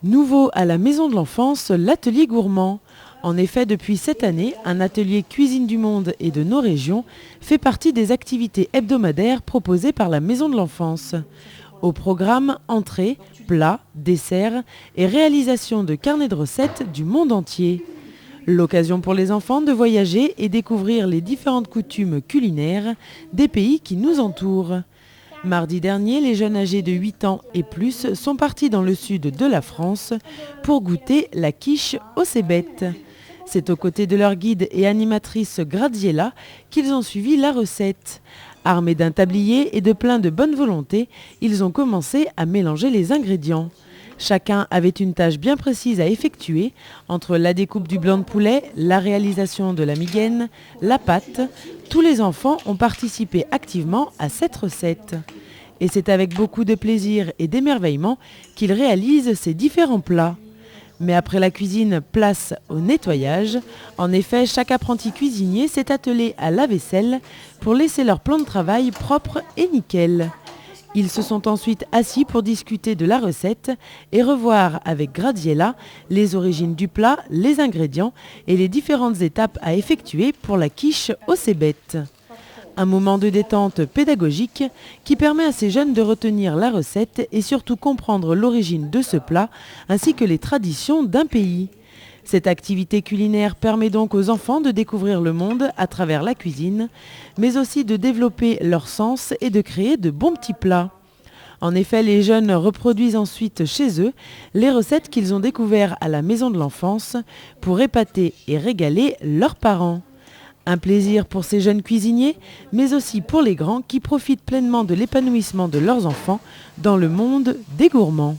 Nouveau à la Maison de l'Enfance, l'atelier gourmand. En effet, depuis cette année, un atelier cuisine du monde et de nos régions fait partie des activités hebdomadaires proposées par la Maison de l'Enfance. Au programme, entrées, plats, desserts et réalisation de carnets de recettes du monde entier. L'occasion pour les enfants de voyager et découvrir les différentes coutumes culinaires des pays qui nous entourent. Mardi dernier, les jeunes âgés de 8 ans et plus sont partis dans le sud de la France pour goûter la quiche au cébette. C'est aux côtés de leur guide et animatrice Graziella qu'ils ont suivi la recette. Armés d'un tablier et de plein de bonne volonté, ils ont commencé à mélanger les ingrédients. Chacun avait une tâche bien précise à effectuer entre la découpe du blanc de poulet, la réalisation de la migaine, la pâte. Tous les enfants ont participé activement à cette recette. Et c'est avec beaucoup de plaisir et d'émerveillement qu'ils réalisent ces différents plats. Mais après la cuisine, place au nettoyage. En effet, chaque apprenti cuisinier s'est attelé à la vaisselle pour laisser leur plan de travail propre et nickel. Ils se sont ensuite assis pour discuter de la recette et revoir avec Graziella les origines du plat, les ingrédients et les différentes étapes à effectuer pour la quiche au cébette. Un moment de détente pédagogique qui permet à ces jeunes de retenir la recette et surtout comprendre l'origine de ce plat ainsi que les traditions d'un pays. Cette activité culinaire permet donc aux enfants de découvrir le monde à travers la cuisine, mais aussi de développer leur sens et de créer de bons petits plats. En effet, les jeunes reproduisent ensuite chez eux les recettes qu'ils ont découvertes à la Maison de l'Enfance pour épater et régaler leurs parents. Un plaisir pour ces jeunes cuisiniers, mais aussi pour les grands qui profitent pleinement de l'épanouissement de leurs enfants dans le monde des gourmands.